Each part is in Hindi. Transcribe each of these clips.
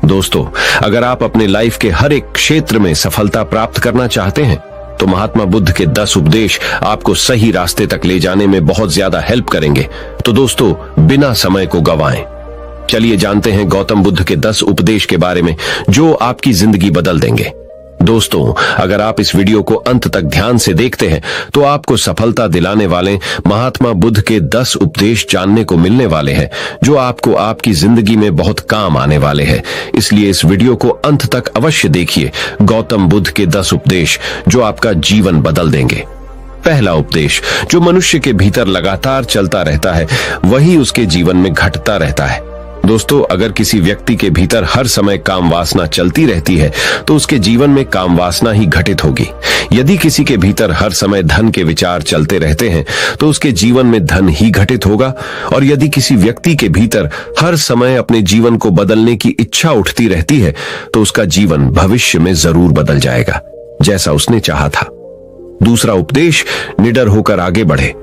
दोस्तों, अगर आप अपने लाइफ के हर एक क्षेत्र में सफलता प्राप्त करना चाहते हैं तो महात्मा बुद्ध के 10 उपदेश आपको सही रास्ते तक ले जाने में बहुत ज्यादा हेल्प करेंगे। तो दोस्तों, बिना समय को गंवाएं, चलिए जानते हैं गौतम बुद्ध के 10 उपदेश के बारे में जो आपकी जिंदगी बदल देंगे। दोस्तों, अगर आप इस वीडियो को अंत तक ध्यान से देखते हैं तो आपको सफलता दिलाने वाले महात्मा बुद्ध के 10 उपदेश जानने को मिलने वाले हैं जो आपको आपकी जिंदगी में बहुत काम आने वाले हैं। इसलिए इस वीडियो को अंत तक अवश्य देखिए। गौतम बुद्ध के 10 उपदेश जो आपका जीवन बदल देंगे। पहला उपदेश, जो मनुष्य के भीतर लगातार चलता रहता है वही उसके जीवन में घटता रहता है। दोस्तों, अगर किसी व्यक्ति के भीतर हर समय काम वासना चलती रहती है तो उसके जीवन में काम वासना ही घटित होगी। यदि किसी के भीतर हर समय धन के विचार चलते रहते हैं तो उसके जीवन में धन ही घटित होगा। और यदि किसी व्यक्ति के भीतर हर समय अपने जीवन को बदलने की इच्छा उठती रहती है तो उसका जीवन भविष्य में जरूर बदल जाएगा, जैसा उसने चाहा था। दूसरा उपदेश, निडर होकर आगे बढ़े।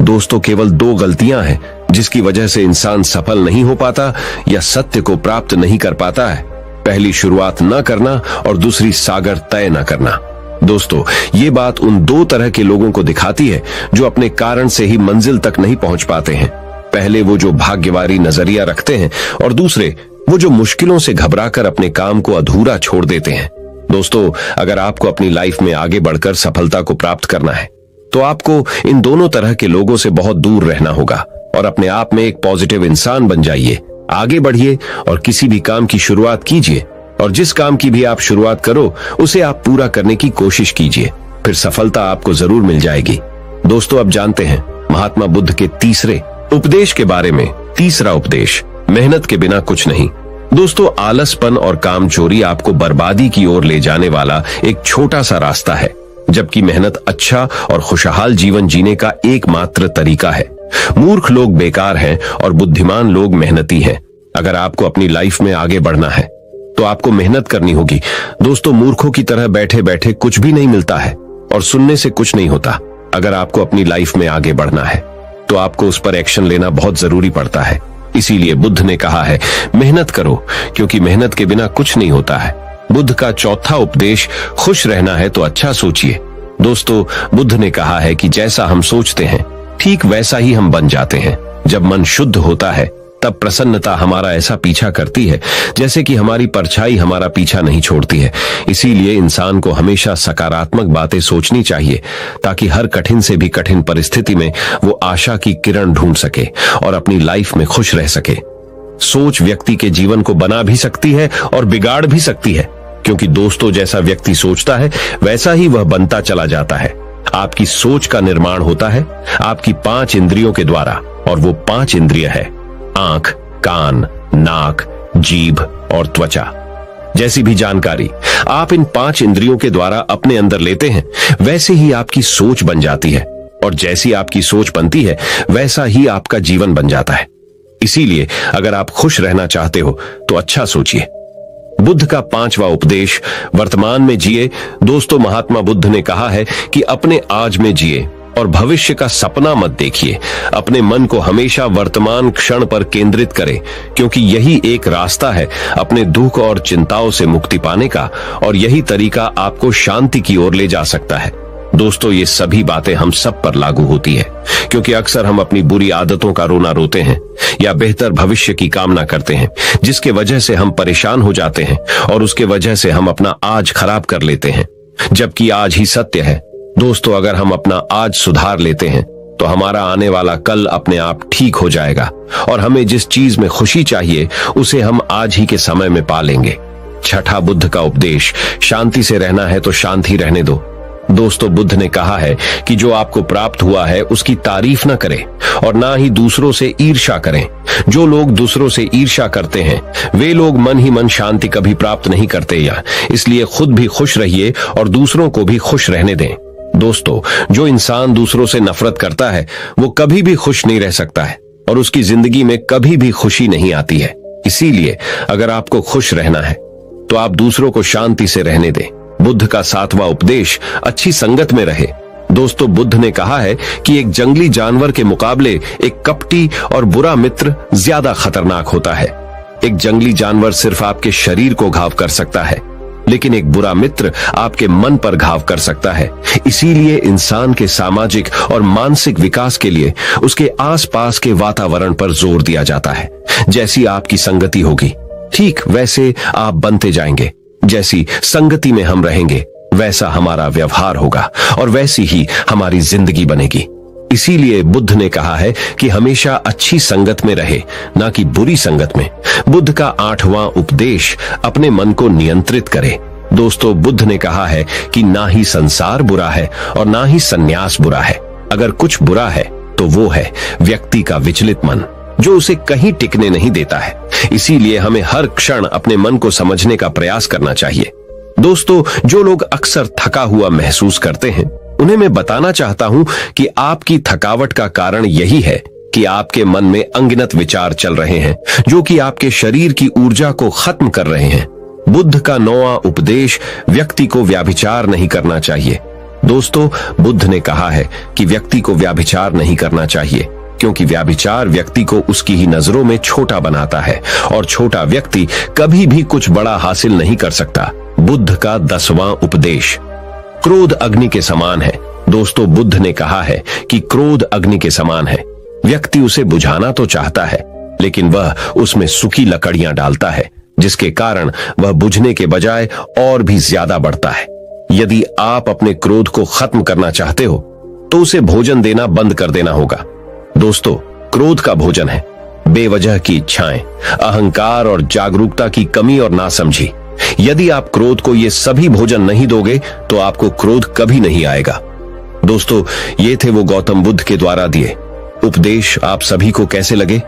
दोस्तों, केवल 2 गलतियां हैं जिसकी वजह से इंसान सफल नहीं हो पाता या सत्य को प्राप्त नहीं कर पाता है। पहली, शुरुआत न करना और दूसरी, सागर तय न करना। दोस्तों, ये बात उन 2 तरह के लोगों को दिखाती है जो अपने कारण से ही मंजिल तक नहीं पहुंच पाते हैं। पहले वो जो भाग्यवारी नजरिया रखते हैं और दूसरे वो जो मुश्किलों से घबराकर अपने काम को अधूरा छोड़ देते हैं। दोस्तों, अगर आपको अपनी लाइफ में आगे बढ़कर सफलता को प्राप्त करना है तो आपको इन दोनों तरह के लोगों से बहुत दूर रहना होगा और अपने आप में एक पॉजिटिव इंसान बन जाइए। आगे बढ़िए और किसी भी काम की शुरुआत कीजिए और जिस काम की भी आप शुरुआत करो उसे आप पूरा करने की कोशिश कीजिए, फिर सफलता आपको जरूर मिल जाएगी। दोस्तों, अब जानते हैं महात्मा बुद्ध के तीसरे उपदेश के बारे में। तीसरा उपदेश, मेहनत के बिना कुछ नहीं। दोस्तों, आलसपन और कामचोरी आपको बर्बादी की ओर ले जाने वाला एक छोटा सा रास्ता है, जबकि मेहनत अच्छा और खुशहाल जीवन जीने का एकमात्र तरीका है। मूर्ख लोग बेकार हैं और बुद्धिमान लोग मेहनती हैं। अगर आपको अपनी लाइफ में आगे बढ़ना है तो आपको मेहनत करनी होगी। दोस्तों, मूर्खों की तरह बैठे बैठे कुछ भी नहीं मिलता है और सुनने से कुछ नहीं होता। अगर आपको अपनी लाइफ में आगे बढ़ना है तो आपको उस पर एक्शन लेना बहुत जरूरी पड़ता है। इसीलिए बुद्ध ने कहा है, मेहनत करो, क्योंकि मेहनत के बिना कुछ नहीं होता है। बुद्ध का चौथा उपदेश, खुश रहना है तो अच्छा सोचिए। दोस्तों, बुद्ध ने कहा है कि जैसा हम सोचते हैं ठीक वैसा ही हम बन जाते हैं। जब मन शुद्ध होता है तब प्रसन्नता हमारा ऐसा पीछा करती है जैसे कि हमारी परछाई हमारा पीछा नहीं छोड़ती है। इसीलिए इंसान को हमेशा सकारात्मक बातें सोचनी चाहिए ताकि हर कठिन से भी कठिन परिस्थिति में वो आशा की किरण ढूंढ सके और अपनी लाइफ में खुश रह सके। सोच व्यक्ति के जीवन को बना भी सकती है और बिगाड़ भी सकती है, क्योंकि दोस्तों, जैसा व्यक्ति सोचता है वैसा ही वह बनता चला जाता है। आपकी सोच का निर्माण होता है आपकी 5 इंद्रियों के द्वारा, और वो 5 इंद्रिय है आंख, कान, नाक, जीभ और त्वचा। जैसी भी जानकारी आप इन 5 इंद्रियों के द्वारा अपने अंदर लेते हैं वैसे ही आपकी सोच बन जाती है, और जैसी आपकी सोच बनती है वैसा ही आपका जीवन बन जाता है। इसीलिए अगर आप खुश रहना चाहते हो तो अच्छा सोचिए। बुद्ध का 5वां उपदेश, वर्तमान में जिए। दोस्तों, महात्मा बुद्ध ने कहा है कि अपने आज में जिए और भविष्य का सपना मत देखिए। अपने मन को हमेशा वर्तमान क्षण पर केंद्रित करें, क्योंकि यही एक रास्ता है अपने दुख और चिंताओं से मुक्ति पाने का, और यही तरीका आपको शांति की ओर ले जा सकता है। दोस्तों, ये सभी बातें हम सब पर लागू होती है, क्योंकि अक्सर हम अपनी बुरी आदतों का रोना रोते हैं या बेहतर भविष्य की कामना करते हैं, जिसके वजह से हम परेशान हो जाते हैं और उसके वजह से हम अपना आज खराब कर लेते हैं, जबकि आज ही सत्य है। दोस्तों, अगर हम अपना आज सुधार लेते हैं तो हमारा आने वाला कल अपने आप ठीक हो जाएगा और हमें जिस चीज में खुशी चाहिए उसे हम आज ही के समय में पा लेंगे। छठा बुद्ध का उपदेश, शांति से रहना है तो शांति रहने दो। दोस्तों, बुद्ध ने कहा है कि जो आपको प्राप्त हुआ है उसकी तारीफ न करें और ना ही दूसरों से ईर्ष्या करें। जो लोग दूसरों से ईर्ष्या करते हैं वे लोग मन ही मन शांति कभी प्राप्त नहीं करते। या इसलिए खुद भी खुश रहिए और दूसरों को भी खुश रहने दें। दोस्तों, जो इंसान दूसरों से नफरत करता है वो कभी भी खुश नहीं रह सकता है और उसकी जिंदगी में कभी भी खुशी नहीं आती है। इसीलिए अगर आपको खुश रहना है तो आप दूसरों को शांति से रहने दें। बुद्ध का 7वां उपदेश, अच्छी संगत में रहे। दोस्तों, बुद्ध ने कहा है कि एक जंगली जानवर के मुकाबले एक कपटी और बुरा मित्र ज्यादा खतरनाक होता है। एक जंगली जानवर सिर्फ आपके शरीर को घाव कर सकता है, लेकिन एक बुरा मित्र आपके मन पर घाव कर सकता है। इसीलिए इंसान के सामाजिक और मानसिक विकास के लिए उसके आसपास के वातावरण पर जोर दिया जाता है। जैसी आपकी संगति होगी, ठीक वैसे आप बनते जाएंगे। जैसी संगति में हम रहेंगे, वैसा हमारा व्यवहार होगा और वैसी ही हमारी जिंदगी बनेगी। इसीलिए बुद्ध ने कहा है कि हमेशा अच्छी संगत में रहे, ना कि बुरी संगत में। बुद्ध का 8वां उपदेश अपने मन को नियंत्रित करे। दोस्तों, बुद्ध ने कहा है कि ना ही संसार बुरा है और ना ही सन्यास बुरा है। अगर कुछ बुरा है तो वो है व्यक्ति का विचलित मन, जो उसे कहीं टिकने नहीं देता है। इसीलिए हमें हर क्षण अपने मन को समझने का प्रयास करना चाहिए। दोस्तों, जो लोग अक्सर थका हुआ महसूस करते हैं, उन्हें मैं बताना चाहता हूं कि आपकी थकावट का कारण यही है कि आपके मन में अनगिनत विचार चल रहे हैं, जो कि आपके शरीर की ऊर्जा को खत्म कर रहे हैं। बुद्ध का 9वां उपदेश व्यक्ति को व्याभिचार नहीं करना चाहिए। दोस्तों, बुद्ध ने कहा है कि व्यक्ति को व्याभिचार नहीं करना चाहिए, क्योंकि व्याभिचार व्यक्ति को उसकी ही नजरों में छोटा बनाता है और छोटा व्यक्ति कभी भी कुछ बड़ा हासिल नहीं कर सकता। बुद्ध का 10वां उपदेश क्रोध अग्नि के समान है। दोस्तों, बुद्ध ने कहा है कि क्रोध अग्नि के समान है। व्यक्ति उसे बुझाना तो चाहता है, लेकिन वह उसमें सूखी लकड़ियां डालता है, जिसके कारण वह बुझने के बजाय और भी ज्यादा बढ़ता है। यदि आप अपने क्रोध को खत्म करना चाहते हो, तो उसे भोजन देना बंद कर देना होगा। दोस्तों, क्रोध का भोजन है बेवजह की इच्छाएं, अहंकार और जागरूकता की कमी और नासमझी। यदि आप क्रोध को ये सभी भोजन नहीं दोगे, तो आपको क्रोध कभी नहीं आएगा। दोस्तों, ये थे वो गौतम बुद्ध के द्वारा दिए उपदेश। आप सभी को कैसे लगे?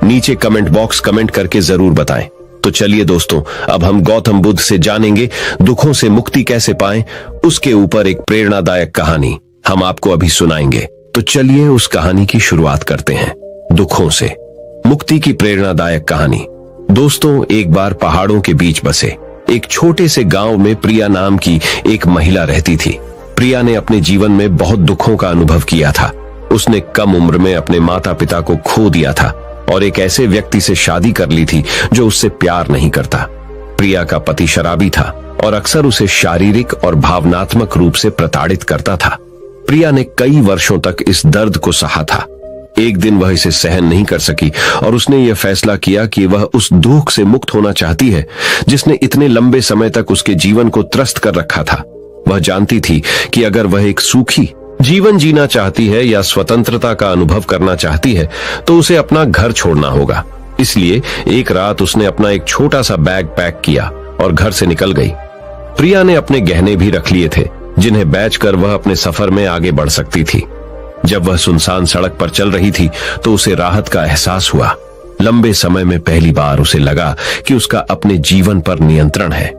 नीचे कमेंट बॉक्स कमेंट करके जरूर बताएं। तो चलिए दोस्तों, अब हम गौतम बुद्ध से जानेंगे दुखों से मुक्ति कैसे पाएं। उसके ऊपर एक प्रेरणादायक कहानी हम आपको अभी सुनाएंगे। तो चलिए उस कहानी की शुरुआत करते हैं। दुखों से मुक्ति की प्रेरणादायक कहानी। दोस्तों, एक बार पहाड़ों के बीच बसे एक छोटे से गांव में प्रिया नाम की एक महिला रहती थी। प्रिया ने अपने जीवन में बहुत दुखों का अनुभव किया था। उसने कम उम्र में अपने माता पिता को खो दिया था और एक ऐसे व्यक्ति से शादी कर ली थी जो उससे प्यार नहीं करता। प्रिया का पति शराबी था और अक्सर उसे शारीरिक और भावनात्मक रूप से प्रताड़ित करता था। प्रिया ने कई वर्षों तक इस दर्द को सहा था। एक दिन वह इसे सहन नहीं कर सकी और उसने यह फैसला किया कि वह उस दुख से मुक्त होना चाहती है जिसने इतने लंबे समय तक उसके जीवन को त्रस्त कर रखा था। वह जानती थी कि अगर वह एक सुखी जीवन जीना चाहती है या स्वतंत्रता का अनुभव करना चाहती है, तो उसे अपना घर छोड़ना होगा। इसलिए एक रात उसने अपना एक छोटा सा बैग पैक किया और घर से निकल गई। प्रिया ने अपने गहने भी रख लिए थे, जिन्हें बेचकर वह अपने सफर में आगे बढ़ सकती थी। जब वह सुनसान सड़क पर चल रही थी, तो उसे राहत का एहसास हुआ। लंबे समय में पहली बार उसे लगा कि उसका अपने जीवन पर नियंत्रण है।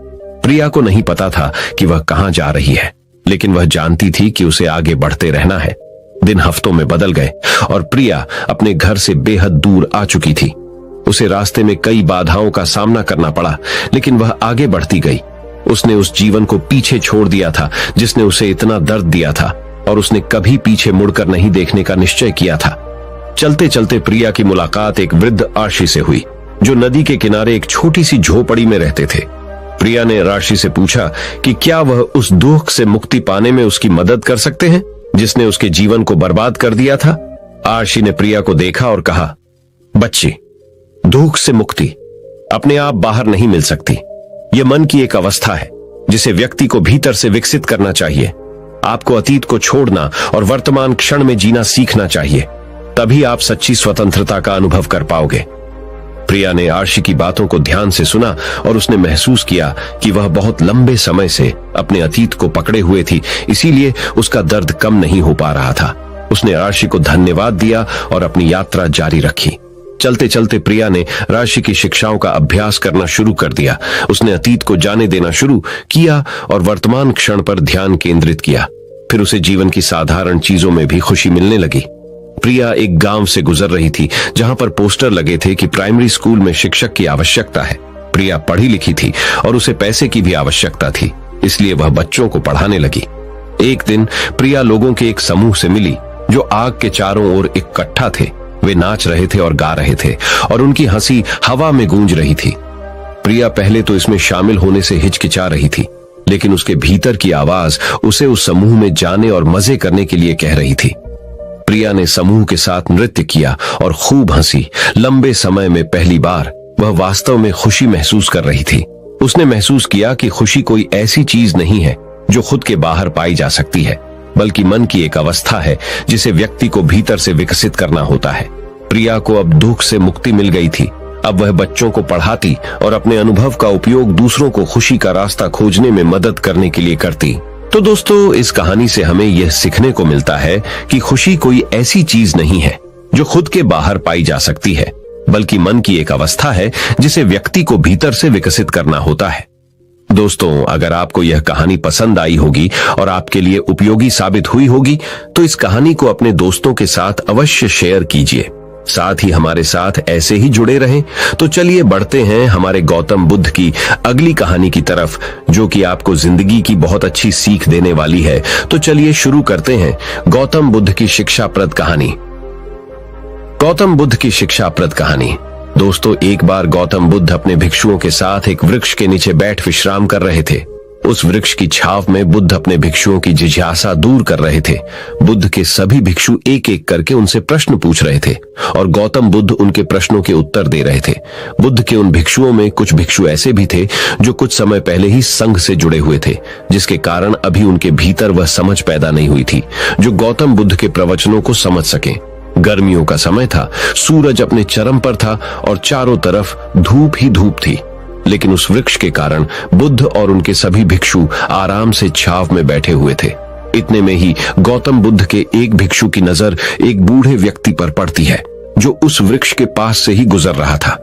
प्रिया को नहीं पता था कि वह कहां जा रही है, लेकिन वह जानती थी कि उसे आगे बढ़ते रहना है। दिन हफ्तों में बदल गए और प्रिया अपने घर से बेहद दूर आ चुकी थी। उसे रास्ते में कई बाधाओं का सामना करना पड़ा, लेकिन वह आगे बढ़ती गई। उसने उस जीवन को पीछे छोड़ दिया था जिसने उसे इतना दर्द दिया था, और उसने कभी पीछे मुड़कर नहीं देखने का निश्चय किया था। चलते चलते प्रिया की मुलाकात एक वृद्ध आशी से हुई, जो नदी के किनारे एक छोटी सी झोपड़ी में रहते थे। प्रिया ने राशि से पूछा कि क्या वह उस दुख से मुक्ति पाने में उसकी मदद कर सकते हैं जिसने उसके जीवन को बर्बाद कर दिया था। आशी ने प्रिया को देखा और कहा, बच्ची, दुख से मुक्ति अपने आप बाहर नहीं मिल सकती। यह मन की एक अवस्था है जिसे व्यक्ति को भीतर से विकसित करना चाहिए। आपको अतीत को छोड़ना और वर्तमान क्षण में जीना सीखना चाहिए, तभी आप सच्ची स्वतंत्रता का अनुभव कर पाओगे। प्रिया ने आशी की बातों को ध्यान से सुना और उसने महसूस किया कि वह बहुत लंबे समय से अपने अतीत को पकड़े हुए थी, इसीलिए उसका दर्द कम नहीं हो पा रहा था। उसने आशी को धन्यवाद दिया और अपनी यात्रा जारी रखी। चलते चलते प्रिया ने राशि की शिक्षाओं का अभ्यास करना शुरू कर दिया। उसने अतीत को जाने देना शुरू किया और वर्तमान क्षण पर ध्यान केंद्रित किया। फिर उसे जीवन की साधारण चीजों में भी खुशी मिलने लगी। प्रिया एक गांव से गुजर रही थी जहां पर पोस्टर लगे थे कि प्राइमरी स्कूल में शिक्षक की आवश्यकता है। प्रिया पढ़ी लिखी थी और उसे पैसे की भी आवश्यकता थी, इसलिए वह बच्चों को पढ़ाने लगी। एक दिन प्रिया लोगों के एक समूह से मिली जो आग के चारों ओर इकट्ठा थे। वे नाच रहे थे और गा रहे थे और उनकी हंसी हवा में गूंज रही थी। प्रिया पहले तो इसमें शामिल होने से हिचकिचा रही थी, लेकिन उसके भीतर की आवाज उसे उस समूह में जाने और मजे करने के लिए कह रही थी। प्रिया ने समूह के साथ नृत्य किया और खूब हंसी। लंबे समय में पहली बार वह वास्तव में खुशी महसूस कर रही थी। उसने महसूस किया कि खुशी कोई ऐसी चीज नहीं है जो खुद के बाहर पाई जा सकती है, बल्कि मन की एक अवस्था है जिसे व्यक्ति को भीतर से विकसित करना होता है। प्रिया को अब दुख से मुक्ति मिल गई थी। अब वह बच्चों को पढ़ाती और अपने अनुभव का उपयोग दूसरों को खुशी का रास्ता खोजने में मदद करने के लिए करती। तो दोस्तों, इस कहानी से हमें यह सीखने को मिलता है कि खुशी कोई ऐसी चीज नहीं है जो खुद के बाहर पाई जा सकती है, बल्कि मन की एक अवस्था है जिसे व्यक्ति को भीतर से विकसित करना होता है। दोस्तों, अगर आपको यह कहानी पसंद आई होगी और आपके लिए उपयोगी साबित हुई होगी, तो इस कहानी को अपने दोस्तों के साथ अवश्य शेयर कीजिए। साथ ही हमारे साथ ऐसे ही जुड़े रहें। तो चलिए बढ़ते हैं हमारे गौतम बुद्ध की अगली कहानी की तरफ, जो कि आपको जिंदगी की बहुत अच्छी सीख देने वाली है। तो चलिए शुरू करते हैं गौतम बुद्ध की शिक्षाप्रद कहानी। गौतम बुद्ध की शिक्षाप्रद कहानी। दोस्तों, एक बार गौतम बुद्ध अपने भिक्षुओं के साथ एक वृक्ष के नीचे बैठ विश्राम कर रहे थे। उस वृक्ष की छाव में बुद्ध अपने भिक्षुओं की जिज्ञासा दूर कर रहे थे। बुद्ध के सभी भिक्षु एक एक करके उनसे प्रश्न पूछ रहे थे और गौतम बुद्ध उनके प्रश्नों के उत्तर दे रहे थे। बुद्ध के उन भिक्षुओं में कुछ भिक्षु ऐसे भी थे जो कुछ समय पहले ही संघ से जुड़े हुए थे, जिसके कारण अभी उनके भीतर वह समझ पैदा नहीं हुई थी जो गौतम बुद्ध के प्रवचनों को समझ सके। गर्मियों का समय था, सूरज अपने चरम पर था और चारों तरफ धूप ही धूप थी। लेकिन उस वृक्ष के कारण बुद्ध और उनके सभी भिक्षु आराम से छाव में बैठे हुए थे। इतने में ही गौतम बुद्ध के एक भिक्षु की नजर एक बूढ़े व्यक्ति पर पड़ती है जो उस वृक्ष के पास से ही गुजर रहा था।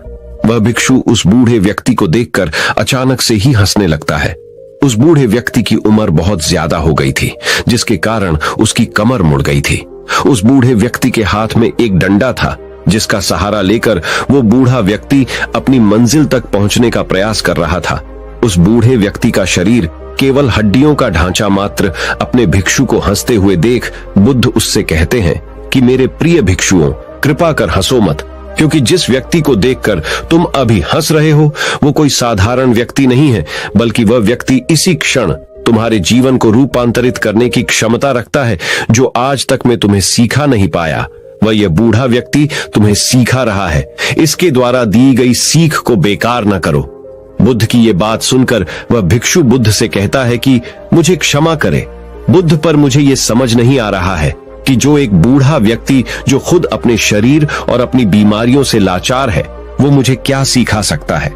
वह भिक्षु उस बूढ़े व्यक्ति को देखकर अचानक से ही हंसने लगता है। उस बूढ़े व्यक्ति की उम्र बहुत ज्यादा हो गई थी, जिसके कारण उसकी कमर मुड़ गई थी। उस बूढ़े व्यक्ति के हाथ में एक डंडा था, जिसका सहारा लेकर वो बूढ़ा व्यक्ति अपनी मंजिल तक पहुंचने का प्रयास कर रहा था। उस बूढ़े व्यक्ति का शरीर केवल हड्डियों का ढांचा मात्र अपने भिक्षु को हंसते हुए देख बुद्ध उससे कहते हैं कि मेरे प्रिय भिक्षुओं, कृपा कर हंसो मत, क्योंकि जिस व्यक्ति को देखकर तुम अभी हंस रहे हो वो कोई साधारण व्यक्ति नहीं है, बल्कि वह व्यक्ति इसी क्षण तुम्हारे जीवन को रूपांतरित करने की क्षमता रखता है जो आज तक मैं तुम्हें सिखा नहीं पाया। वह यह बूढ़ा व्यक्ति तुम्हें सिखा रहा है। इसके द्वारा दी गई सीख को बेकार न करो। बुद्ध की ये बात सुनकर वह भिक्षु बुद्ध से कहता है कि मुझे क्षमा करे बुद्ध, पर मुझे ये समझ नहीं आ रहा है कि जो एक बूढ़ा व्यक्ति जो खुद अपने शरीर और अपनी बीमारियों से लाचार है, वो मुझे क्या सिखा सकता है।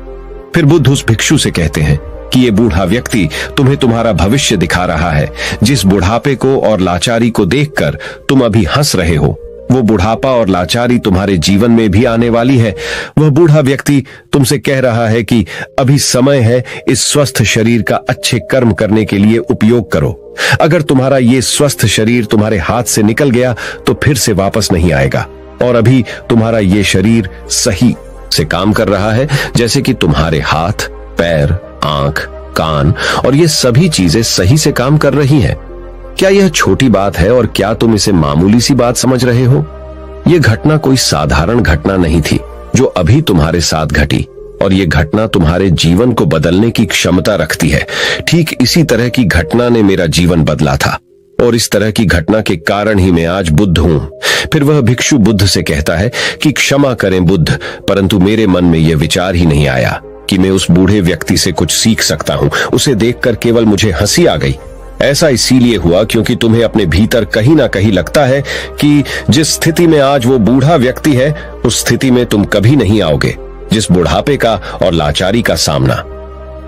फिर बुद्ध उस भिक्षु से कहते हैं कि ये बूढ़ा व्यक्ति तुम्हें तुम्हारा भविष्य दिखा रहा है। जिस बुढ़ापे को और लाचारी को देखकर तुम अभी हंस रहे हो, वो बुढ़ापा और लाचारी तुम्हारे जीवन में भी आने वाली है। वह बूढ़ा व्यक्ति तुमसे कह रहा है कि अभी समय है इस स्वस्थ शरीर का अच्छे कर्म करने के लिए उपयोग करो। अगर तुम्हारा ये स्वस्थ शरीर तुम्हारे हाथ से निकल गया तो फिर से वापस नहीं आएगा, और अभी तुम्हारा ये शरीर सही से काम कर रहा है, जैसे कि तुम्हारे हाथ, पैर, आंख, कान और ये सभी चीजें सही से काम कर रही हैं। क्या यह छोटी बात है और क्या तुम इसे मामूली सी बात समझ रहे हो? यह घटना कोई साधारण घटना नहीं थी जो अभी तुम्हारे साथ घटी, और यह घटना तुम्हारे जीवन को बदलने की क्षमता रखती है। ठीक इसी तरह की घटना ने मेरा जीवन बदला था, और इस तरह की घटना के कारण ही मैं आज बुद्ध हूं। फिर वह भिक्षु बुद्ध से कहता है कि क्षमा करें बुद्ध, परंतु मेरे मन में यह विचार ही नहीं आया कि मैं उस बूढ़े व्यक्ति से कुछ सीख सकता हूं। उसे देखकर केवल मुझे हंसी आ गई। ऐसा इसीलिए हुआ क्योंकि तुम्हें अपने भीतर कहीं ना कहीं लगता है कि जिस स्थिति में आज वो बूढ़ा व्यक्ति है, उस स्थिति में तुम कभी नहीं आओगे जिस बुढ़ापे का और लाचारी का सामना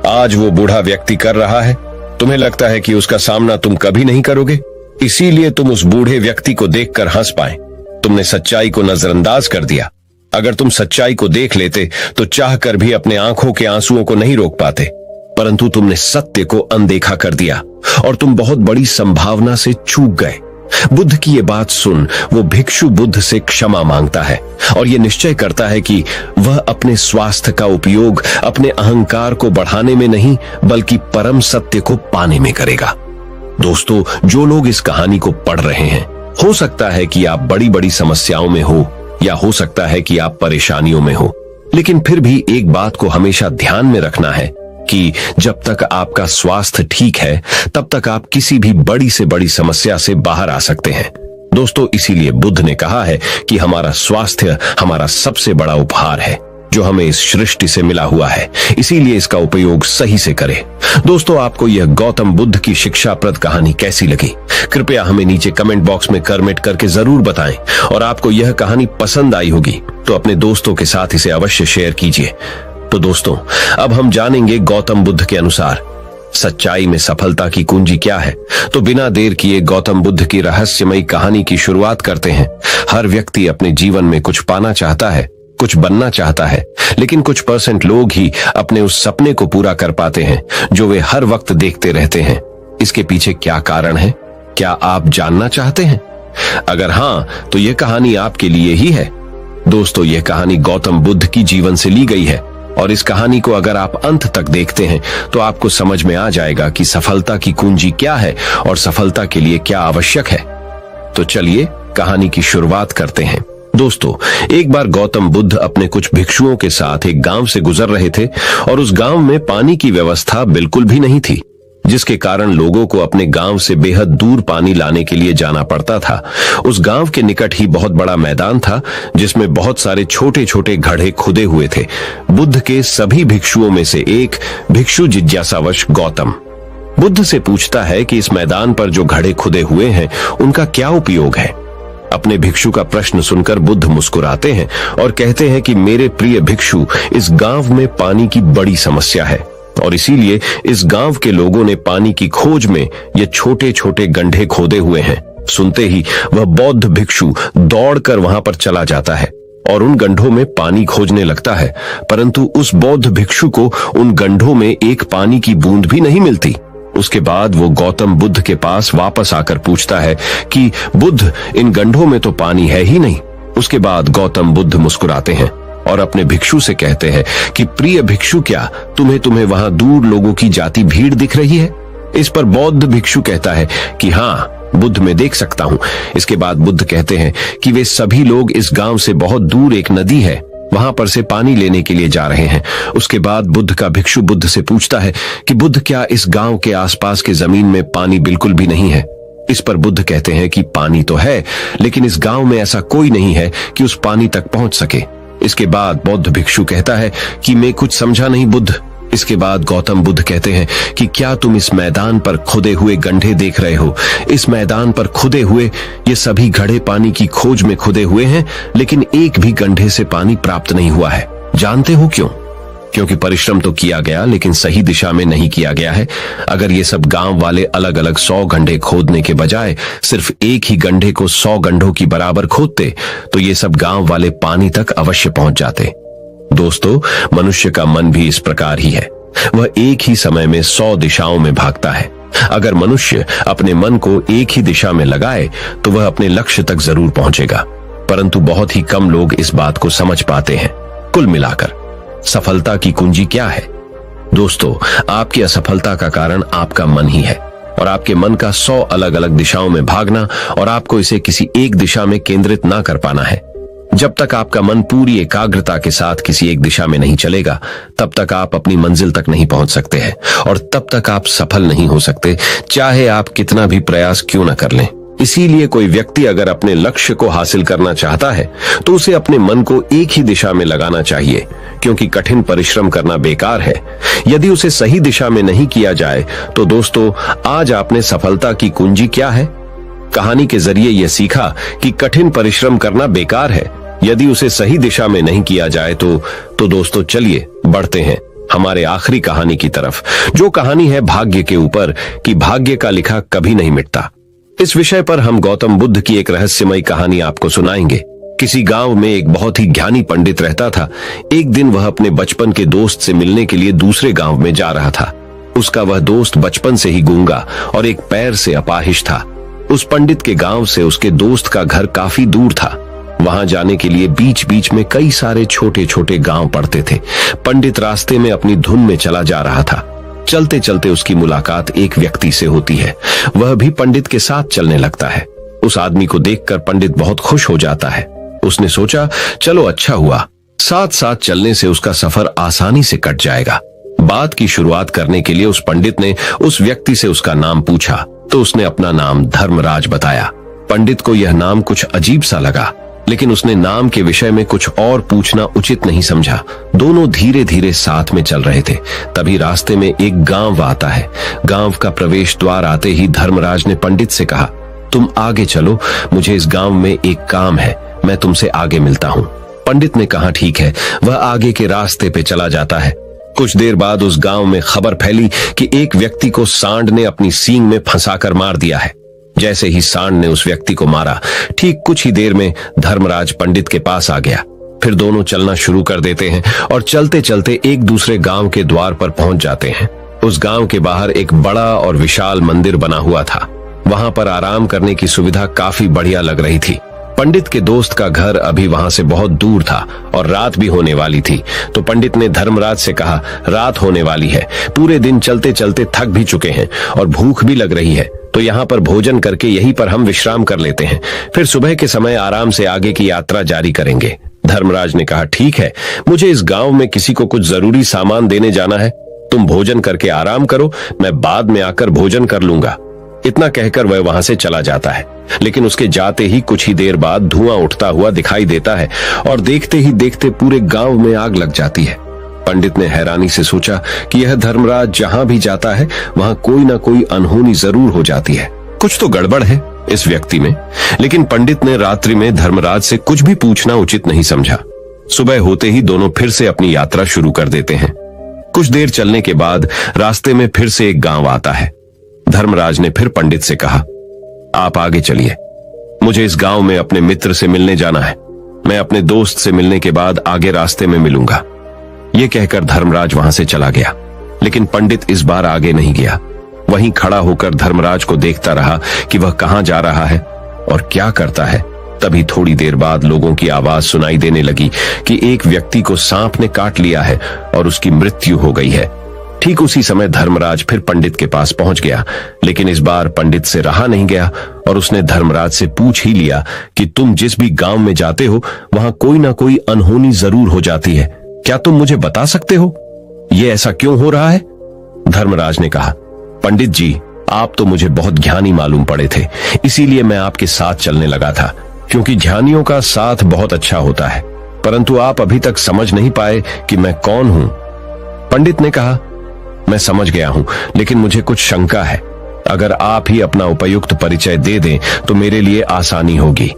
आज वो बूढ़ा व्यक्ति कर रहा है। तुम्हें लगता है कि उसका सामना तुम कभी नहीं करोगे, इसीलिए तुम उस बूढ़े व्यक्ति को देखकर हंस पाए। तुमने सच्चाई को नजरअंदाज कर दिया। अगर तुम सच्चाई को देख लेते तो चाहकर भी अपने आंखों के आंसुओं को नहीं रोक पाते, परंतु तुमने सत्य को अनदेखा कर दिया और तुम बहुत बड़ी संभावना से चूक गए। बुद्ध की ये बात सुन वो भिक्षु बुद्ध से क्षमा मांगता है और ये निश्चय करता है कि वह अपने स्वास्थ्य का उपयोग अपने अहंकार को बढ़ाने में नहीं, बल्कि परम सत्य को पाने में करेगा। दोस्तों, जो लोग इस कहानी को पढ़ रहे हैं, हो सकता है कि आप बड़ी बड़ी समस्याओं में हो या हो सकता है कि आप परेशानियों में हो। लेकिन फिर भी एक बात को हमेशा ध्यान में रखना है कि जब तक आपका स्वास्थ्य ठीक है तब तक आप किसी भी बड़ी से बड़ी समस्या से बाहर आ सकते हैं। दोस्तों, इसीलिए बुद्ध ने कहा है कि हमारा स्वास्थ्य हमारा सबसे बड़ा उपहार है जो हमें इस सृष्टि से मिला हुआ है, इसीलिए इसका उपयोग सही से करें। दोस्तों, आपको यह गौतम बुद्ध की शिक्षाप्रद कहानी कैसी लगी? कृपया हमें नीचे कमेंट बॉक्स में कमेंट करके जरूर बताएं। और आपको यह कहानी पसंद आई होगी तो अपने दोस्तों के साथ इसे अवश्य शेयर कीजिए। तो दोस्तों, अब हम जानेंगे गौतम बुद्ध के अनुसार सच्चाई में सफलता की कुंजी क्या है। तो बिना देर किए गौतम बुद्ध की रहस्यमयी कहानी की शुरुआत करते हैं। हर व्यक्ति अपने जीवन में कुछ पाना चाहता है, कुछ बनना चाहता है, लेकिन कुछ % लोग ही अपने उस सपने को पूरा कर पाते हैं जो वे हर वक्त देखते रहते हैं। इसके पीछे क्या कारण है? क्या आप जानना चाहते हैं? अगर हाँ, तो यह कहानी आपके लिए ही है। दोस्तों, यह कहानी गौतम बुद्ध की जीवन से ली गई है और इस कहानी को अगर आप अंत तक देखते हैं तो आपको समझ में आ जाएगा कि सफलता की कुंजी क्या है और सफलता के लिए क्या आवश्यक है। तो चलिए कहानी की शुरुआत करते हैं। दोस्तों, एक बार गौतम बुद्ध अपने कुछ भिक्षुओं के साथ एक गांव से गुजर रहे थे और उस गांव में पानी की व्यवस्था बिल्कुल भी नहीं थी, जिसके कारण लोगों को अपने गांव से बेहद दूर पानी लाने के लिए जाना पड़ता था। उस गांव के निकट ही बहुत बड़ा मैदान था जिसमें बहुत सारे छोटे छोटे गड्ढे खुदे हुए थे। बुद्ध के सभी भिक्षुओं में से एक भिक्षु जिज्ञासावश गौतम बुद्ध से पूछता है कि इस मैदान पर जो गड्ढे खुदे हुए हैं उनका क्या उपयोग है। अपने भिक्षु का प्रश्न सुनकर बुद्ध मुस्कुराते हैं और कहते हैं कि मेरे प्रिय भिक्षु, इस गांव में पानी की बड़ी समस्या है और इसीलिए इस गांव के लोगों ने पानी की खोज में ये छोटे छोटे गड्ढे खोदे हुए हैं। सुनते ही वह बौद्ध भिक्षु दौड़कर वहां पर चला जाता है और उन गड्ढों में पानी खोजने लगता है, परंतु उस बौद्ध भिक्षु को उन गड्ढों में एक पानी की बूंद भी नहीं मिलती। उसके बाद वो गौतम बुद्ध के पास वापस आकर पूछता है कि बुद्ध, इन गड्ढों में तो पानी है ही नहीं। उसके बाद गौतम बुद्ध मुस्कुराते हैं और अपने भिक्षु से कहते हैं कि प्रिय भिक्षु, क्या तुम्हें वहां दूर लोगों की जाती भीड़ दिख रही है? इस पर बौद्ध भिक्षु कहता है कि हाँ बुद्ध, मैं देख सकता हूं। इसके बाद बुद्ध कहते हैं कि वे सभी लोग इस गांव से बहुत दूर एक नदी है वहां पर से पानी लेने के लिए जा रहे हैं। उसके बाद बुद्ध का भिक्षु बुद्ध से पूछता है कि बुद्ध, क्या इस गांव के आसपास के जमीन में पानी बिल्कुल भी नहीं है? इस पर बुद्ध कहते हैं कि पानी तो है, लेकिन इस गांव में ऐसा कोई नहीं है कि उस पानी तक पहुंच सके। इसके बाद बौद्ध भिक्षु कहता है कि मैं कुछ समझा नहीं बुद्ध। इसके बाद गौतम बुद्ध कहते हैं कि क्या तुम इस मैदान पर खुदे हुए गड्ढे देख रहे हो? इस मैदान पर खुदे हुए ये सभी गड्ढे पानी की खोज में खुदे हुए हैं, लेकिन एक भी गड्ढे से पानी प्राप्त नहीं हुआ है। जानते हो क्यों? क्योंकि परिश्रम तो किया गया लेकिन सही दिशा में नहीं किया गया है। अगर ये सब गांव वाले अलग अलग 100 गड्ढे खोदने के बजाय सिर्फ एक ही गड्ढे को 100 गड्ढों की बराबर खोदते तो ये सब गांव वाले पानी तक अवश्य पहुंच जाते। दोस्तों, मनुष्य का मन भी इस प्रकार ही है। वह एक ही समय में 100 दिशाओं में भागता है। अगर मनुष्य अपने मन को एक ही दिशा में लगाए तो वह अपने लक्ष्य तक जरूर पहुंचेगा, परंतु बहुत ही कम लोग इस बात को समझ पाते हैं। कुल मिलाकर सफलता की कुंजी क्या है? दोस्तों, आपकी असफलता का कारण आपका मन ही है और आपके मन का 100 अलग अलग दिशाओं में भागना और आपको इसे किसी एक दिशा में केंद्रित ना कर पाना है। जब तक आपका मन पूरी एकाग्रता के साथ किसी एक दिशा में नहीं चलेगा तब तक आप अपनी मंजिल तक नहीं पहुंच सकते हैं और तब तक आप सफल नहीं हो सकते, चाहे आप कितना भी प्रयास क्यों न कर लें। इसीलिए कोई व्यक्ति अगर अपने लक्ष्य को हासिल करना चाहता है तो उसे अपने मन को एक ही दिशा में लगाना चाहिए, क्योंकि कठिन परिश्रम करना बेकार है यदि उसे सही दिशा में नहीं किया जाए। तो दोस्तों, आज आपने सफलता की कुंजी क्या है? कहानी के जरिए यह सीखा कि कठिन परिश्रम करना बेकार है यदि उसे सही दिशा में नहीं किया जाए। तो दोस्तों, चलिए बढ़ते हैं हमारे आखिरी कहानी की तरफ, जो कहानी है भाग्य के ऊपर कि भाग्य का लिखा कभी नहीं मिटता। इस विषय पर हम गौतम बुद्ध की एक रहस्यमयी कहानी आपको सुनाएंगे। किसी गांव में एक बहुत ही ज्ञानी पंडित रहता था। एक दिन वह अपने बचपन के दोस्त से मिलने के लिए दूसरे गांव में जा रहा था। उसका वह दोस्त बचपन से ही गूंगा और एक पैर से अपाहिज था। उस पंडित के गांव से उसके दोस्त का घर काफी दूर था। वहां जाने के लिए बीच बीच में कई सारे छोटे छोटे गांव पड़ते थे। पंडित रास्ते में अपनी धुन में चला जा रहा था। चलते चलते उसकी मुलाकात एक व्यक्ति से होती है। वह भी पंडित के साथ चलने लगता है। उस आदमी को देखकर पंडित बहुत खुश हो जाता है। उसने सोचा, चलो अच्छा हुआ, साथ साथ चलने से उसका सफर आसानी से कट जाएगा। बात की शुरुआत करने के लिए उस पंडित ने उस व्यक्ति से उसका नाम पूछा तो उसने अपना नाम धर्मराज बताया। पंडित को यह नाम कुछ अजीब सा लगा, लेकिन उसने नाम के विषय में कुछ और पूछना उचित नहीं समझा। दोनों धीरे धीरे साथ में चल रहे थे। तभी रास्ते में एक गांव आता है। गांव का प्रवेश द्वार आते ही धर्मराज ने पंडित से कहा, तुम आगे चलो, मुझे इस गांव में एक काम है, मैं तुमसे आगे मिलता हूँ। पंडित ने कहा ठीक है। वह आगे के रास्ते पे चला जाता है। कुछ देर बाद उस गांव में खबर फैली कि एक व्यक्ति को सांड ने अपनी सींग में फंसाकर मार दिया है। जैसे ही सांड ने उस व्यक्ति को मारा, ठीक कुछ ही देर में धर्मराज पंडित के पास आ गया। फिर दोनों चलना शुरू कर देते हैं और चलते चलते एक दूसरे गांव के द्वार पर पहुंच जाते हैं। उस गांव के बाहर एक बड़ा और विशाल मंदिर बना हुआ था। वहां पर आराम करने की सुविधा काफी बढ़िया लग रही थी। पंडित के दोस्त का घर अभी वहां से बहुत दूर था और रात भी होने वाली थी। तो पंडित ने धर्मराज से कहा, रात होने वाली है, पूरे दिन चलते चलते थक भी चुके हैं और भूख भी लग रही है, तो यहाँ पर भोजन करके यहीं पर हम विश्राम कर लेते हैं, फिर सुबह के समय आराम से आगे की यात्रा जारी करेंगे। धर्मराज ने कहा, ठीक है, मुझे इस गांव में किसी को कुछ जरूरी सामान देने जाना है, तुम भोजन करके आराम करो, मैं बाद में आकर भोजन कर लूंगा। इतना कहकर वह वहां से चला जाता है। लेकिन उसके जाते ही कुछ ही देर बाद धुआं उठता हुआ दिखाई देता है और देखते ही देखते पूरे गांव में आग लग जाती है। पंडित ने हैरानी से सोचा कि यह धर्मराज जहां भी जाता है वहां कोई ना कोई अनहोनी जरूर हो जाती है, कुछ तो गड़बड़ है इस व्यक्ति में। लेकिन पंडित ने रात्रि में धर्मराज से कुछ भी पूछना उचित नहीं समझा। सुबह होते ही दोनों फिर से अपनी यात्रा शुरू कर देते हैं। कुछ देर चलने के बाद रास्ते में फिर से एक गांव आता है। धर्मराज ने फिर पंडित से कहा, आप आगे चलिए, मुझे इस गांव में अपने मित्र से मिलने जाना है, मैं अपने दोस्त से मिलने के बाद आगे रास्ते में मिलूंगा। यह कहकर धर्मराज वहां से चला गया। लेकिन पंडित इस बार आगे नहीं गया, वहीं खड़ा होकर धर्मराज को देखता रहा कि वह कहां जा रहा है और क्या करता है। तभी थोड़ी देर बाद लोगों की आवाज सुनाई देने लगी कि एक व्यक्ति को सांप ने काट लिया है और उसकी मृत्यु हो गई है। ठीक उसी समय धर्मराज फिर पंडित के पास पहुंच गया, लेकिन इस बार पंडित से रहा नहीं गया और उसने धर्मराज से पूछ ही लिया कि तुम जिस भी गांव में जाते हो वहां कोई ना कोई अनहोनी जरूर हो जाती है, क्या तुम मुझे बता सकते हो ये ऐसा क्यों हो रहा है? धर्मराज ने कहा, पंडित जी, आप तो मुझे बहुत ज्ञानी मालूम पड़े थे, इसीलिए मैं आपके साथ चलने लगा था, क्योंकि ज्ञानियों का साथ बहुत अच्छा होता है, परंतु आप अभी तक समझ नहीं पाए कि मैं कौन हूं। पंडित ने कहा, मैं समझ गया हूं, लेकिन मुझे कुछ शंका है, अगर आप ही अपना उपयुक्त परिचय दे दें तो मेरे लिए आसानी होगी।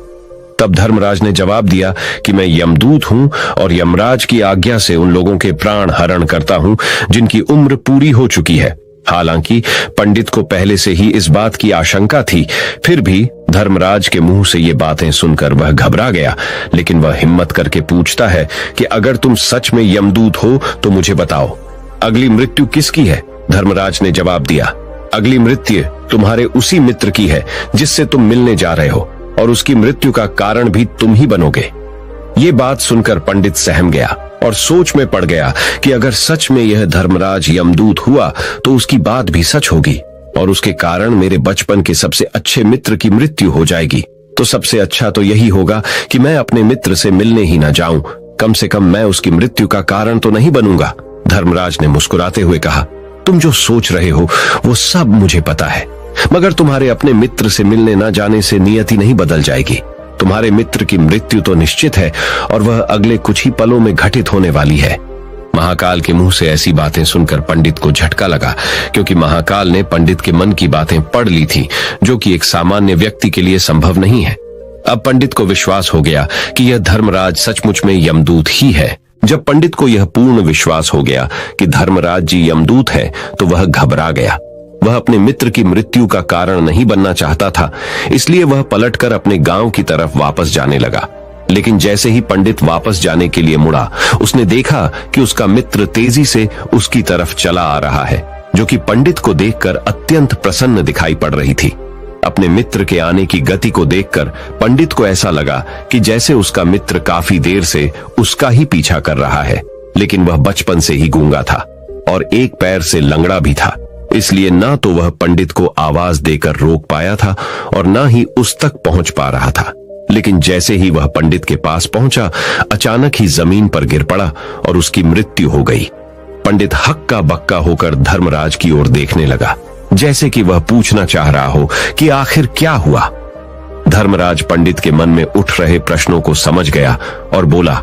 तब धर्मराज ने जवाब दिया कि मैं यमदूत हूं और यमराज की आज्ञा से उन लोगों के प्राण हरण करता हूं जिनकी उम्र पूरी हो चुकी है। हालांकि पंडित को पहले से ही इस बात की आशंका थी, फिर भी धर्मराज के मुंह से ये बातें सुनकर वह घबरा गया। लेकिन वह हिम्मत करके पूछता है कि अगर तुम सच में यमदूत हो तो मुझे बताओ, अगली मृत्यु किसकी है? धर्मराज ने जवाब दिया, अगली मृत्यु तुम्हारे उसी मित्र की है जिससे तुम मिलने जा रहे हो, और उसकी मृत्यु का कारण भी तुम ही बनोगे। ये बात सुनकर पंडित सहम गया और सोच में पड़ गया कि अगर सच में यह धर्मराज यमदूत हुआ तो उसकी बात भी सच होगी और उसके कारण मेरे बचपन के सबसे अच्छे मित्र की मृत्यु हो जाएगी। तो सबसे अच्छा तो यही होगा कि मैं अपने मित्र से मिलने ही ना जाऊं, कम से कम मैं उसकी मृत्यु का कारण तो नहीं बनूंगा। धर्मराज ने मुस्कुराते हुए कहा, तुम जो सोच रहे हो वो सब मुझे पता है, मगर तुम्हारे अपने मित्र से मिलने न जाने से नियति नहीं बदल जाएगी। तुम्हारे मित्र की मृत्यु तो निश्चित है और वह अगले कुछ ही पलों में घटित होने वाली है। महाकाल के मुंह से ऐसी बातें सुनकर पंडित को झटका लगा, क्योंकि महाकाल ने पंडित के मन की बातें पढ़ ली थी, जो कि एक सामान्य व्यक्ति के लिए संभव नहीं है। अब पंडित को विश्वास हो गया कि यह धर्मराज सचमुच में यमदूत ही है। जब पंडित को यह पूर्ण विश्वास हो गया कि धर्मराज जी यमदूत है, तो वह घबरा गया। वह अपने मित्र की मृत्यु का कारण नहीं बनना चाहता था, इसलिए वह पलटकर अपने गांव की तरफ वापस जाने लगा। लेकिन जैसे ही पंडित वापस जाने के लिए मुड़ा, उसने देखा कि उसका मित्र तेजी से उसकी तरफ चला आ रहा है, जो कि पंडित को देखकर अत्यंत प्रसन्न दिखाई पड़ रही थी। अपने मित्र के आने की गति को देखकर पंडित को ऐसा लगा कि जैसे उसका मित्र काफी देर से उसका ही पीछा कर रहा है, लेकिन वह बचपन से ही गूंगा था और एक पैर से लंगड़ा भी था, इसलिए ना तो वह पंडित को आवाज देकर रोक पाया था और ना ही उस तक पहुंच पा रहा था। लेकिन जैसे ही वह पंडित के पास पहुंचा, अचानक ही जमीन पर गिर पड़ा और उसकी मृत्यु हो गई। पंडित हक्का बक्का होकर धर्मराज की ओर देखने लगा, जैसे कि वह पूछना चाह रहा हो कि आखिर क्या हुआ। धर्मराज पंडित के मन में उठ रहे प्रश्नों को समझ गया और बोला,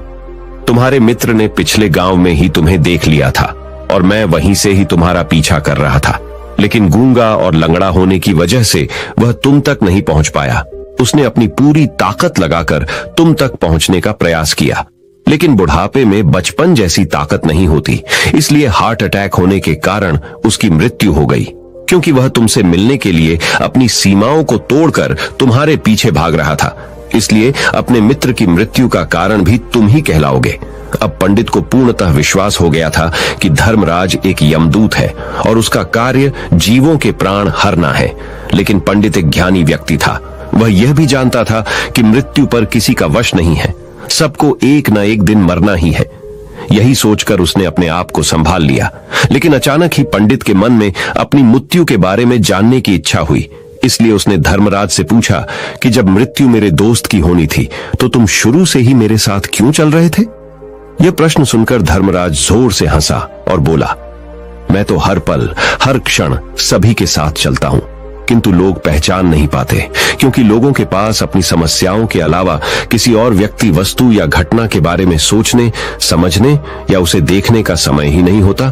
तुम्हारे मित्र ने पिछले गांव में ही तुम्हें देख लिया था और मैं वहीं से ही तुम्हारा पीछा कर रहा था, लेकिन गूंगा और लंगड़ा होने की वजह से वह तुम तक नहीं पहुंच पाया। उसने अपनी पूरी ताकत लगाकर तुम तक पहुंचने का प्रयास किया, लेकिन बुढ़ापे में बचपन जैसी ताकत नहीं होती, इसलिए हार्ट अटैक होने के कारण उसकी मृत्यु हो गई, क्योंकि वह तुमसे मिलने के लिए अपनी सीमाओं को तोड़कर तुम्हारे पीछे भाग रहा था। इसलिए अपने मित्र की मृत्यु का कारण भी तुम ही कहलाओगे। अब पंडित को पूर्णतः विश्वास हो गया था कि धर्मराज एक यमदूत है और उसका कार्य जीवों के प्राण हरना है। लेकिन पंडित एक ज्ञानी व्यक्ति था। वह यह भी जानता था कि मृत्यु पर किसी का वश नहीं है, सबको एक न एक दिन मरना ही है। यही सोचकर उसने अपने आप को संभाल लिया। लेकिन अचानक ही पंडित के मन में अपनी मृत्यु के बारे में जानने की इच्छा हुई। इसलिए उसने धर्मराज से पूछा कि जब मृत्यु मेरे दोस्त की होनी थी तो तुम शुरू से ही मेरे साथ क्यों चल रहे थे? यह प्रश्न सुनकर धर्मराज जोर से हंसा और बोला, मैं तो हर पल हर क्षण सभी के साथ चलता हूं, किंतु लोग पहचान नहीं पाते, क्योंकि लोगों के पास अपनी समस्याओं के अलावा किसी और व्यक्ति, वस्तु या घटना के बारे में सोचने, समझने या उसे देखने का समय ही नहीं होता।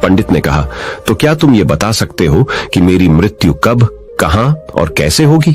पंडित ने कहा, तो क्या तुम ये बता सकते हो कि मेरी मृत्यु कब, कहां और कैसे होगी?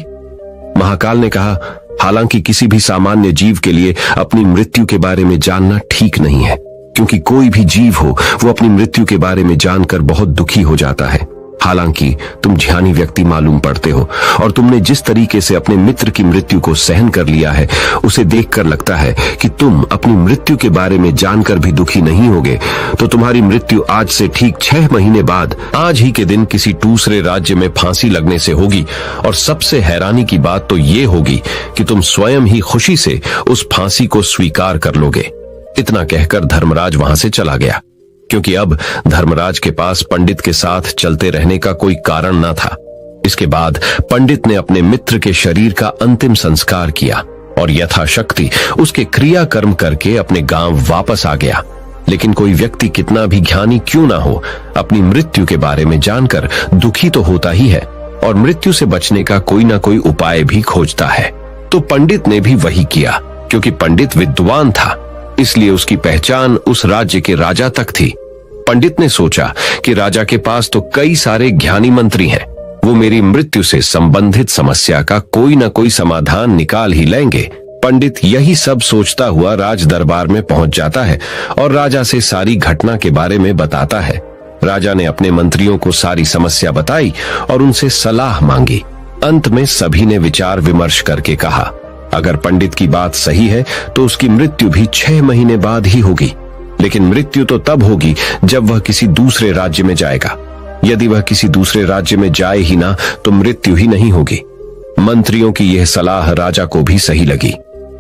महाकाल ने कहा, हालांकि किसी भी सामान्य जीव के लिए अपनी मृत्यु के बारे में जानना ठीक नहीं है, क्योंकि कोई भी जीव हो वो अपनी मृत्यु के बारे में जानकर बहुत दुखी हो जाता है। हालांकि तुम ज्ञानी व्यक्ति मालूम पड़ते हो और तुमने जिस तरीके से अपने मित्र की मृत्यु को सहन कर लिया है, उसे देखकर लगता है कि तुम अपनी मृत्यु के बारे में जानकर भी दुखी नहीं होगे। तो तुम्हारी मृत्यु आज से ठीक 6 महीने बाद आज ही के दिन किसी दूसरे राज्य में फांसी लगने से होगी। और सबसे हैरानी की बात तो ये होगी कि तुम स्वयं ही खुशी से उस फांसी को स्वीकार कर लोगे। इतना कहकर धर्मराज वहां से चला गया, क्योंकि अब धर्मराज के पास पंडित के साथ चलते रहने का कोई कारण न था। इसके बाद पंडित ने अपने मित्र के शरीर का अंतिम संस्कार किया और यथाशक्ति उसके क्रियाकर्म करके अपने गांव वापस आ गया। लेकिन कोई व्यक्ति कितना भी ज्ञानी क्यों ना हो, अपनी मृत्यु के बारे में जानकर दुखी तो होता ही है और मृत्यु से बचने का कोई ना कोई उपाय भी खोजता है। तो पंडित ने भी वही किया। क्योंकि पंडित विद्वान था, इसलिए उसकी पहचान उस राज्य के राजा तक थी। पंडित ने सोचा कि राजा के पास तो कई सारे ज्ञानी मंत्री हैं, वो मेरी मृत्यु से संबंधित समस्या का कोई न कोई समाधान निकाल ही लेंगे। पंडित यही सब सोचता हुआ राज दरबार में पहुंच जाता है और राजा से सारी घटना के बारे में बताता है। राजा ने अपने मंत्रियों को सारी समस्या बताई और उनसे सलाह मांगी। अंत में सभी ने विचार विमर्श करके कहा, अगर पंडित की बात सही है तो उसकी मृत्यु भी 6 महीने बाद ही होगी। लेकिन मृत्यु तो तब होगी जब वह किसी दूसरे राज्य में जाएगा। यदि वह किसी दूसरे राज्य में जाए ही ना तो मृत्यु ही नहीं होगी। मंत्रियों की यह सलाह राजा को भी सही लगी।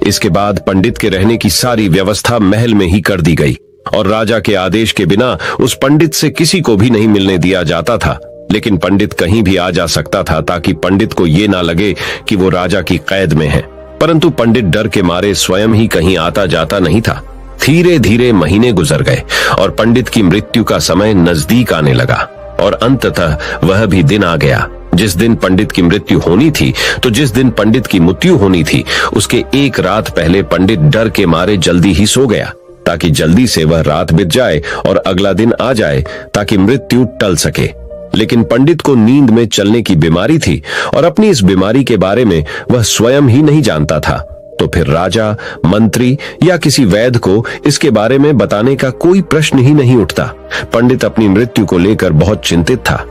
इसके बाद पंडित के रहने की सारी व्यवस्था महल में ही कर दी गई और राजा के आदेश के बिना उस पंडित से किसी को भी नहीं मिलने दिया जाता था। लेकिन पंडित कहीं भी आ जा सकता था, ताकि पंडित को ये ना लगे कि वो राजा की कैद में है। परंतु पंडित डर के मारे स्वयं ही कहीं आता जाता नहीं था। धीरे धीरे महीने गुजर गए और पंडित की मृत्यु का समय नजदीक आने लगा और अंततः वह भी दिन आ गया जिस दिन पंडित की मृत्यु होनी थी। तो जिस दिन पंडित की मृत्यु होनी थी उसके एक रात पहले पंडित डर के मारे जल्दी ही सो गया, ताकि जल्दी से वह रात बीत जाए और अगला दिन आ जाए, ताकि मृत्यु टल सके। लेकिन पंडित को नींद में चलने की बीमारी थी और अपनी इस बीमारी के बारे में वह स्वयं ही नहीं जानता था। तो फिर राजा, मंत्री या किसी वैद्य को इसके बारे में बताने का कोई प्रश्न ही नहीं उठता। पंडित अपनी मृत्यु को लेकर बहुत चिंतित था।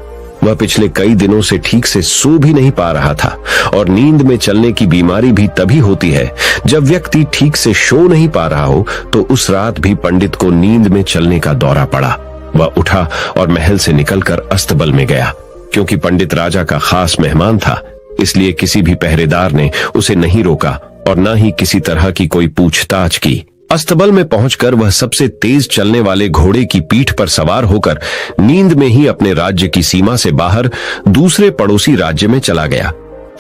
वह पिछले कई दिनों से ठीक से सो भी नहीं पा रहा था और नींद में चलने की बीमारी भी तभी होती है जब व्यक्ति ठीक से सो नहीं पा रहा हो। तो उस रात भी पंडित को नींद में चलने का दौरा पड़ा। वह उठा और महल से निकलकर अस्तबल में गया। क्योंकि पंडित राजा का खास मेहमान था, इसलिए किसी भी पहरेदार ने उसे नहीं रोका और न ही किसी तरह की कोई पूछताछ की। अस्तबल में पहुंचकर वह सबसे तेज चलने वाले घोड़े की पीठ पर सवार होकर नींद में ही अपने राज्य की सीमा से बाहर दूसरे पड़ोसी राज्य में चला गया।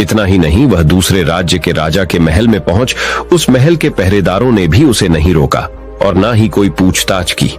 इतना ही नहीं, वह दूसरे राज्य के राजा के महल में पहुंच उस महल के पहरेदारों ने भी उसे नहीं रोका और ना ही कोई पूछताछ की।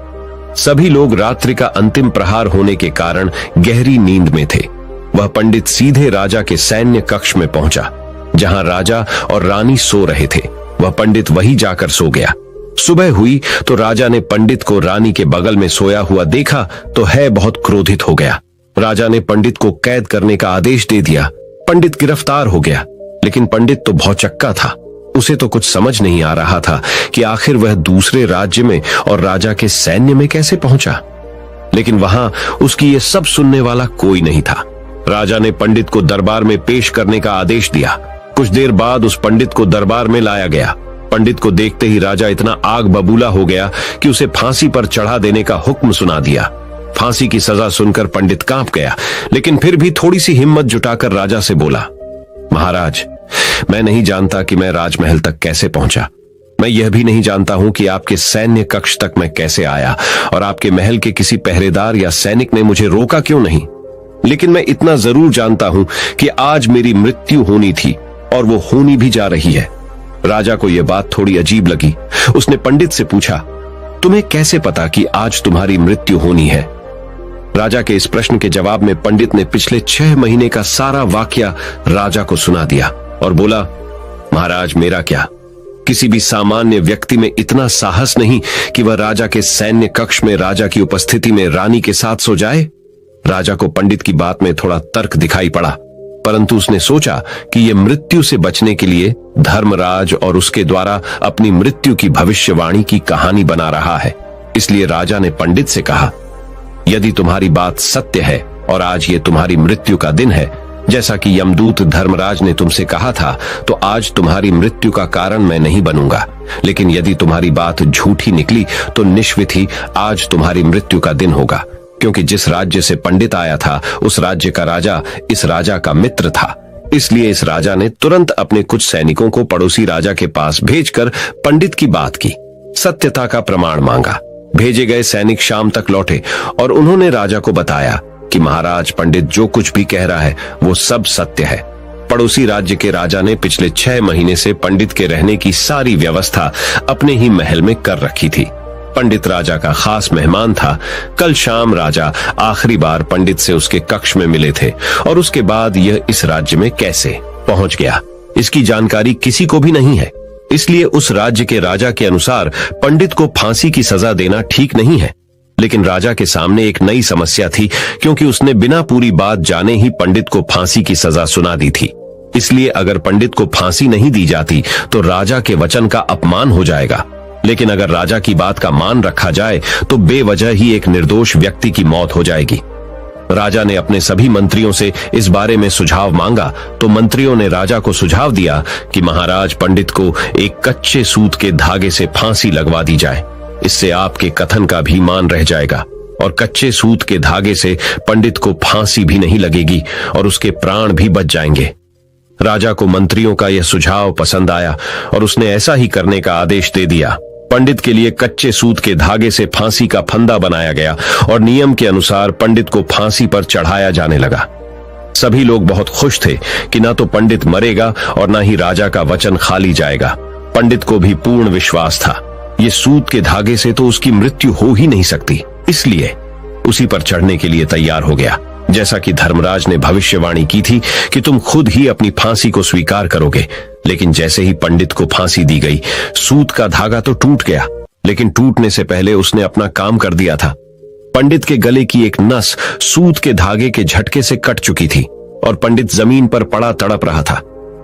सभी लोग रात्रि का अंतिम प्रहार होने के कारण गहरी नींद में थे। वह पंडित सीधे राजा के सैन्य कक्ष में पहुंचा, जहां राजा और रानी सो रहे थे। वह पंडित वहीं जाकर सो गया। सुबह हुई तो राजा ने पंडित को रानी के बगल में सोया हुआ देखा तो है बहुत क्रोधित हो गया। राजा ने पंडित को कैद करने का आदेश दे दिया। पंडित गिरफ्तार हो गया, लेकिन पंडित तो भौचक्का था। उसे तो कुछ समझ नहीं आ रहा था कि आखिर वह दूसरे राज्य में और राजा के सैन्य में कैसे पहुंचा। लेकिन वहां उसकी ये सब सुनने वाला कोई नहीं था। राजा ने पंडित को दरबार में पेश करने का आदेश दिया। कुछ देर बाद उस पंडित को दरबार में लाया गया। पंडित को देखते ही राजा इतना आग बबूला हो गया कि उसे फांसी पर चढ़ा देने का हुक्म सुना दिया। फांसी की सजा सुनकर पंडित कांप गया, लेकिन फिर भी थोड़ी सी हिम्मत जुटाकर राजा से बोला, महाराज, मैं नहीं जानता कि मैं राजमहल तक कैसे पहुंचा। मैं यह भी नहीं जानता हूं कि आपके सैन्य कक्ष तक मैं कैसे आया और आपके महल के किसी पहरेदार या सैनिक ने मुझे रोका क्यों नहीं। लेकिन मैं इतना जरूर जानता हूं कि आज मेरी मृत्यु होनी थी और वो होनी भी जा रही है। राजा को यह बात थोड़ी अजीब लगी। उसने पंडित से पूछा, तुम्हें कैसे पता कि आज तुम्हारी मृत्यु होनी है? राजा के इस प्रश्न के जवाब में पंडित ने पिछले 6 महीने का सारा वाकया राजा को सुना दिया और बोला, महाराज, मेरा क्या, किसी भी सामान्य व्यक्ति में इतना साहस नहीं कि वह राजा के सैन्य कक्ष में राजा की उपस्थिति में रानी के साथ सो जाए। राजा को पंडित की बात में थोड़ा तर्क दिखाई पड़ा, परंतु उसने सोचा कि यह मृत्यु से बचने के लिए धर्मराज और उसके द्वारा अपनी मृत्यु की भविष्यवाणी की कहानी बना रहा है। इसलिए राजा ने पंडित से कहा, यदि तुम्हारी बात सत्य है और आज ये तुम्हारी मृत्यु का दिन है, जैसा कि यमदूत धर्मराज ने तुमसे कहा था, तो आज तुम्हारी मृत्यु का कारण मैं नहीं बनूंगा। लेकिन यदि तुम्हारी बात झूठी निकली तो निश्चित ही आज तुम्हारी मृत्यु का दिन होगा, क्योंकि जिस राज्य से पंडित आया था उस राज्य का राजा इस राजा का मित्र था। इसलिए इस राजा ने तुरंत अपने कुछ सैनिकों को पड़ोसी राजा के पास भेजकर पंडित की बात की, सत्यता का प्रमाण मांगा। भेजे गए सैनिक शाम तक लौटे और उन्होंने राजा को बताया कि महाराज, पंडित जो कुछ भी कह रहा है वो सब सत्य है। पड़ोसी राज्य के राजा ने पिछले 6 महीने से पंडित के रहने की सारी व्यवस्था अपने ही महल में कर रखी थी। पंडित राजा का खास मेहमान था। कल शाम राजा आखिरी बार पंडित से उसके कक्ष में मिले थे और उसके बाद यह इस राज्य में कैसे पहुंच गया, इसकी जानकारी किसी को भी नहीं है। इसलिए उस राज्य के राजा के अनुसार पंडित को फांसी की सजा देना ठीक नहीं है। लेकिन राजा के सामने एक नई समस्या थी, क्योंकि उसने बिना पूरी बात जाने ही पंडित को फांसी की सजा सुना दी थी। इसलिए अगर पंडित को फांसी नहीं दी जाती तो राजा के वचन का अपमान हो जाएगा। लेकिन अगर राजा की बात का मान रखा जाए तो बेवजह ही एक निर्दोष व्यक्ति की मौत हो जाएगी। राजा ने अपने सभी मंत्रियों से इस बारे में सुझाव मांगा तो मंत्रियों ने राजा को सुझाव दिया कि महाराज, पंडित को एक कच्चे सूत के धागे से फांसी लगवा दी जाए। इससे आपके कथन का भी मान रह जाएगा और कच्चे सूत के धागे से पंडित को फांसी भी नहीं लगेगी और उसके प्राण भी बच जाएंगे। राजा को मंत्रियों का यह सुझाव पसंद आया और उसने ऐसा ही करने का आदेश दे दिया। पंडित के लिए कच्चे सूत के धागे से फांसी का फंदा बनाया गया और नियम के अनुसार पंडित को फांसी पर चढ़ाया जाने लगा। सभी लोग बहुत खुश थे कि ना तो पंडित मरेगा और ना ही राजा का वचन खाली जाएगा। पंडित को भी पूर्ण विश्वास था, ये सूत के धागे से तो उसकी मृत्यु हो ही नहीं सकती। इसलिए उसी पर चढ़ने के लिए तैयार हो गया। जैसा कि धर्मराज ने भविष्यवाणी की थी कि तुम खुद ही अपनी फांसी को स्वीकार करोगे। लेकिन जैसे ही पंडित को फांसी दी गई, सूत का धागा तो टूट गया, लेकिन टूटने से पहले उसने अपना काम कर दिया था। पंडित के गले की एक नस सूत के धागे के झटके से कट चुकी थी और पंडित जमीन पर पड़ा तड़प रहा था।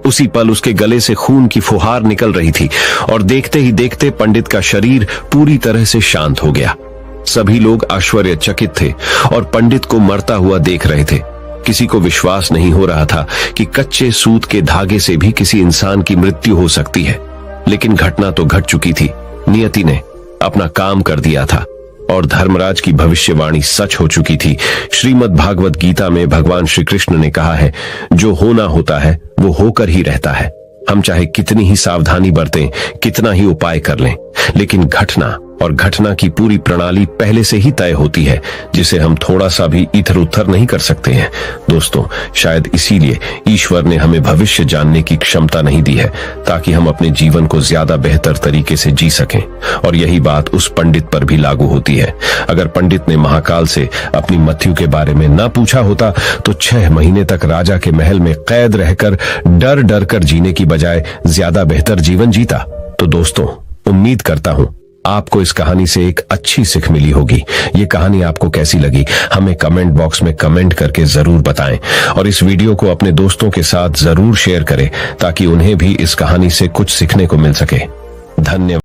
उसी पल उसके गले से खून की फुहार निकल रही थी और देखते ही देखते पंडित का शरीर पूरी तरह से शांत हो गया। सभी लोग आश्चर्यचकित थे और पंडित को मरता हुआ देख रहे थे। किसी को विश्वास नहीं हो रहा था कि कच्चे सूत के धागे से भी किसी इंसान की मृत्यु हो सकती है। लेकिन घटना तो घट चुकी थी। नियति ने अपना काम कर दिया था और धर्मराज की भविष्यवाणी सच हो चुकी थी। श्रीमद् भागवत गीता में भगवान श्री कृष्ण ने कहा है, जो होना होता है वो होकर ही रहता है। हम चाहे कितनी ही सावधानी बरतें, कितना ही उपाय कर लें, लेकिन घटना और घटना की पूरी प्रणाली पहले से ही तय होती है, जिसे हम थोड़ा सा भी इधर उधर नहीं कर सकते हैं। दोस्तों, शायद इसीलिए ईश्वर ने हमें भविष्य जानने की क्षमता नहीं दी है, ताकि हम अपने जीवन को ज्यादा बेहतर तरीके से जी सकें। और यही बात उस पंडित पर भी लागू होती है। अगर पंडित ने महाकाल से अपनी मृत्यु के बारे में न पूछा होता तो 6 महीने तक राजा के महल में कैद रहकर डर डर कर जीने की बजाय ज्यादा बेहतर जीवन जीता। तो दोस्तों, उम्मीद करता हूं आपको इस कहानी से एक अच्छी सीख मिली होगी। ये कहानी आपको कैसी लगी हमें कमेंट बॉक्स में कमेंट करके जरूर बताएं, और इस वीडियो को अपने दोस्तों के साथ जरूर शेयर करें ताकि उन्हें भी इस कहानी से कुछ सीखने को मिल सके। धन्यवाद।